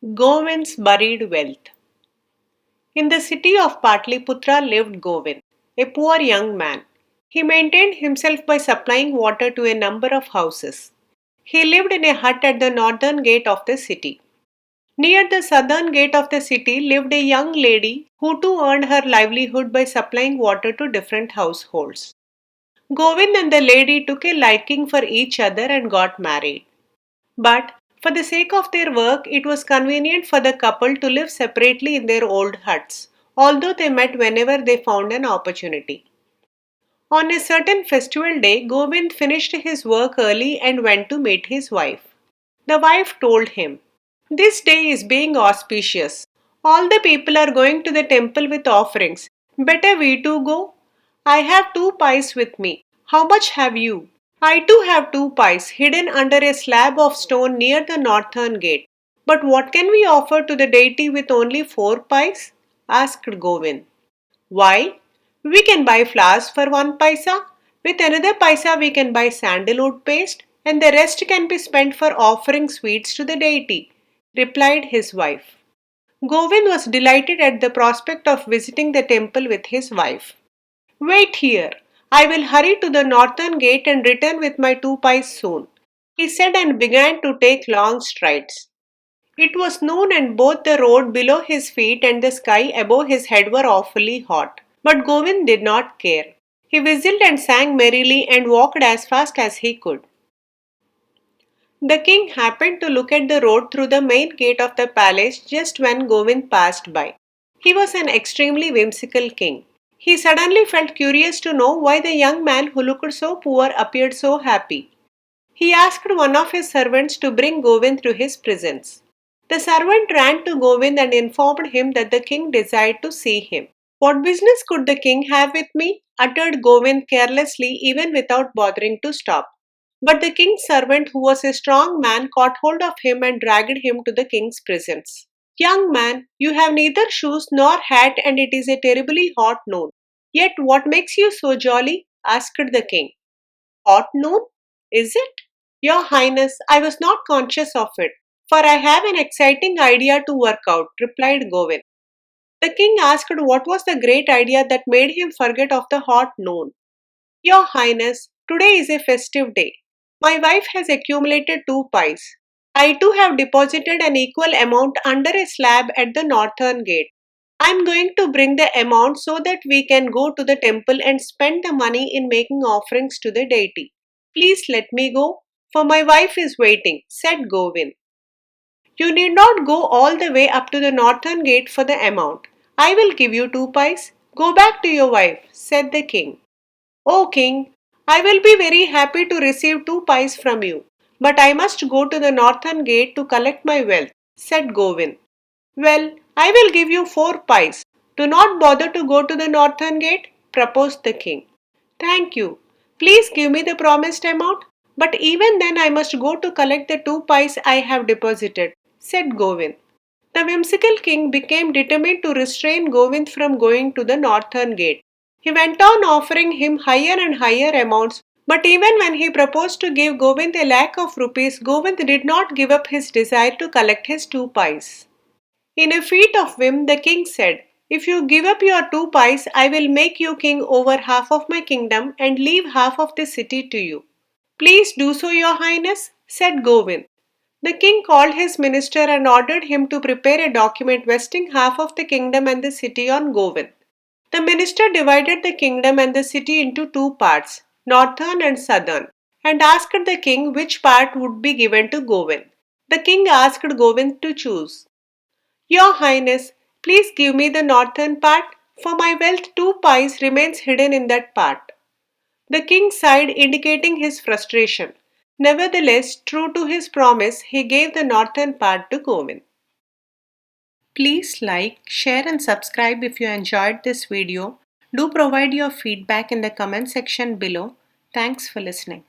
Govind's buried wealth. In the city of Patliputra lived Govind, a poor young man. He maintained himself by supplying water to a number of houses. He lived in a hut at the northern gate of the city. Near the southern gate of the city lived a young lady who too earned her livelihood by supplying water to different households. Govind and the lady took a liking for each other and got married. But for the sake of their work, it was convenient for the couple to live separately in their old huts, although they met whenever they found an opportunity. On a certain festival day, Govind finished his work early and went to meet his wife. The wife told him, "This day is being auspicious. All the people are going to the temple with offerings. Better we too go. I have 2 pies with me. How much have you?" "I too have 2 pies hidden under a slab of stone near the northern gate. But what can we offer to the deity with only 4 pies?" asked Govind. "Why? We can buy flowers for 1 paisa. With another paisa, we can buy sandalwood paste, and the rest can be spent for offering sweets to the deity," replied his wife. Govind was delighted at the prospect of visiting the temple with his wife. "Wait here. I will hurry to the northern gate and return with my 2 pies soon," he said and began to take long strides. It was noon and both the road below his feet and the sky above his head were awfully hot. But Govind did not care. He whistled and sang merrily and walked as fast as he could. The king happened to look at the road through the main gate of the palace just when Govind passed by. He was an extremely whimsical king. He suddenly felt curious to know why the young man who looked so poor appeared so happy. He asked one of his servants to bring Govind to his presence. The servant ran to Govind and informed him that the king desired to see him. "What business could the king have with me?" uttered Govind carelessly, even without bothering to stop. But the king's servant, who was a strong man, caught hold of him and dragged him to the king's presence. "Young man, you have neither shoes nor hat, and it is a terribly hot noon. Yet what makes you so jolly?" asked the king. "Hot noon? Is it?" "Your Highness, I was not conscious of it, for I have an exciting idea to work out," replied Govind. The king asked what was the great idea that made him forget of the hot noon. "Your Highness, today is a festive day. My wife has accumulated 2 pies. I too have deposited an equal amount under a slab at the northern gate. I am going to bring the amount so that we can go to the temple and spend the money in making offerings to the deity. Please let me go, for my wife is waiting," said Govind. "You need not go all the way up to the northern gate for the amount. I will give you 2 pies. Go back to your wife," said the king. "O king, I will be very happy to receive 2 pies from you, but I must go to the northern gate to collect my wealth," said Govind. "Well, I will give you 4 pies. Do not bother to go to the northern gate," proposed the king. "Thank you. Please give me the promised amount, but even then I must go to collect the 2 pies I have deposited," said Govind. The whimsical king became determined to restrain Govind from going to the northern gate. He went on offering him higher and higher amounts, but even when he proposed to give Govind a lakh of rupees, Govind did not give up his desire to collect his 2 pies. In a fit of whim, the king said, "If you give up your 2 pies, I will make you king over half of my kingdom and leave half of the city to you." "Please do so, your highness," said Govind. The king called his minister and ordered him to prepare a document vesting half of the kingdom and the city on Govind. The minister divided the kingdom and the city into 2 parts, northern and southern, and asked the king which part would be given to Govind. The king asked Govind to choose. "Your highness, please give me the northern part, for my wealth 2 pies remains hidden in that part." The king sighed, indicating his frustration. Nevertheless, true to his promise, he gave the northern part to Govind. Please like, share and subscribe if you enjoyed this video. Do provide your feedback in the comment section below. Thanks for listening.